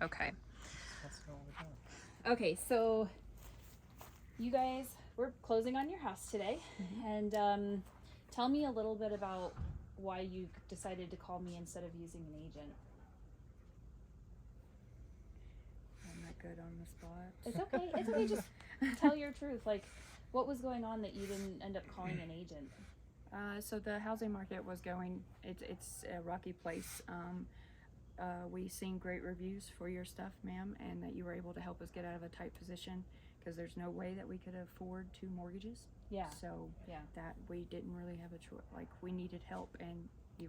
Okay. That's what we're doing. Okay, so you guys, we're closing on your house today, and tell me a little bit about why you decided to call me instead of using an agent. I'm not good on the spot. It's okay. It's okay. Just tell your truth. Like, what was going on that you didn't end up calling an agent? So the housing market was going, it's a rocky place. We seen great reviews for your stuff, ma'am, and that you were able to help us get out of a tight position because there's no way that we could afford 2 mortgages. Yeah. So Yeah. that we didn't really have a choice. Like, we needed help, and you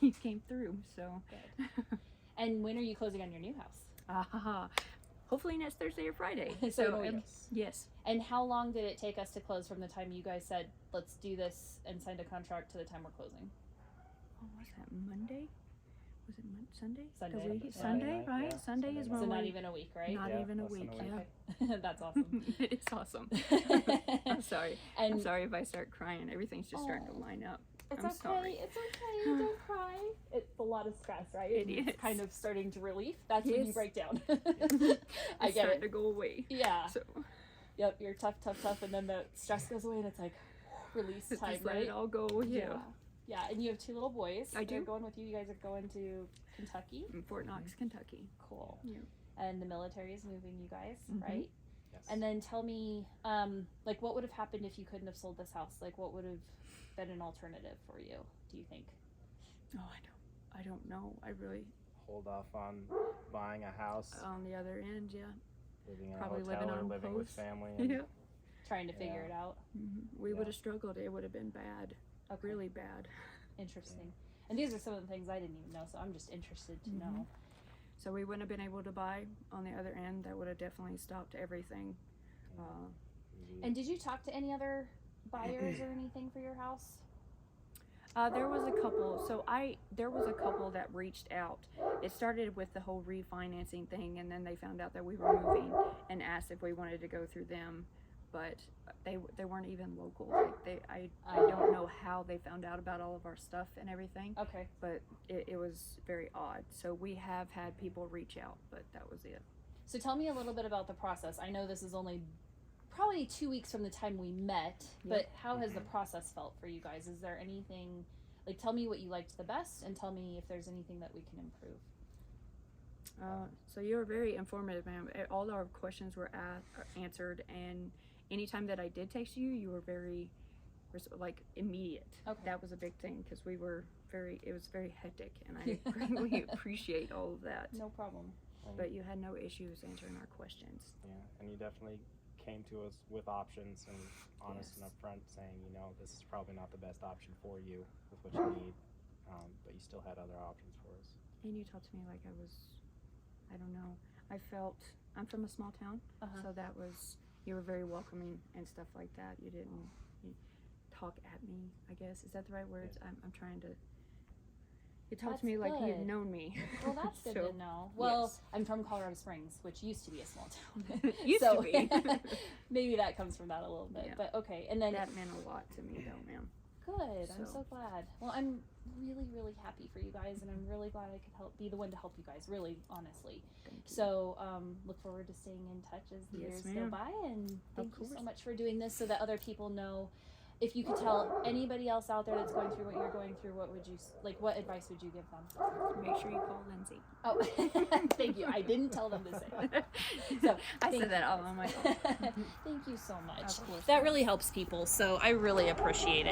you came through. So. Good. And when are you closing on your new house? Hopefully next Thursday or Friday. So, yes. And how long did it take us to close from the time you guys said, let's do this and signed a contract to the time we're closing? What was that, Monday? Was it Sunday? Sunday. Sunday, right? Yeah. Sunday is when So we... not even a week, right? Not Yeah, even a less than week, a week. yeah. Okay. That's awesome. It is awesome. I'm sorry. And I'm sorry if I start crying. Everything's just starting to line up. It's I'm okay. sorry. It's okay. Don't cry. It's a lot of stress, right? It It's is. kind of starting to relief. That's when you Yes. break down. It's I get starting it. to go away. Yeah. So Yep. You're tough, and then the stress goes away, and it's like release just time, let right? it all go. Yeah. Yeah. And you have 2 little boys. I They're do. going with you. You guys are going to Kentucky. In Fort Knox, Kentucky. Cool. Yeah. And the military is moving you guys, Mhm. right? Yes. And then tell me, like, what would have happened if you couldn't have sold this house? Like, what would have been an alternative for you, do you think? Oh, I don't know. I really, Hold off on buying a house, on the other end, yeah. living in probably a hotel living or on living with post. family. And Yeah. Trying to figure Yeah. it out? We Yeah. would have struggled. It would have been bad. Okay. Really bad. Interesting. And these are some of the things I didn't even know, so I'm just interested to know. So we wouldn't have been able to buy on the other end. That would have definitely stopped everything. And did you talk to any other buyers or anything for your house? There was a couple. There was a couple that reached out. It started with the whole refinancing thing, and then they found out that we were moving and asked if we wanted to go through them. But they weren't even local. Like I don't know how they found out about all of our stuff and everything. Okay. But it was very odd. So we have had people reach out, but that was it. So tell me a little bit about the process. I know this is only probably 2 weeks from the time we met, but how has the process felt for you guys? Is there anything, like, tell me what you liked the best and tell me if there's anything that we can improve. So you were very informative, ma'am. All our questions were answered, and anytime that I did text you, you were very, like, immediate. Okay. That was a big thing because it was very hectic, and I greatly appreciate all of that. No problem. But you had no issues answering our questions. Yeah, and you definitely came to us with options and honest Yes. and upfront, saying, this is probably not the best option for you with what you need, but you still had other options for us. And you talked to me like I was, I don't know. I'm from a small town, so you were very welcoming and stuff like that. You didn't talk at me, I guess. Is that the right words? Yeah. I'm trying to. You talked That's to me like good. you'd known me. Well, that's good So, to know. Well, yes. I'm from Colorado Springs, which used to be a small town. Used to be. Maybe that comes from that a little bit. Yeah. But okay, and then That meant a lot to me, though, ma'am. good. I'm So. so glad. Well, I'm really, really happy for you guys, and I'm really glad I could be the one to help you guys. Really, honestly. Thank you. So, look forward to staying in touch as the Yes, years go ma'am. by, and thank you so course. much for doing this so that other people know. If you could tell anybody else out there that's going through what you're going through, what would you what advice would you give them? Make sure you call Lindsey. Oh, thank you. I didn't tell them to say that. So, I thank said that all on my own. Thank you so much. Of course. That really helps people, so I really appreciate it.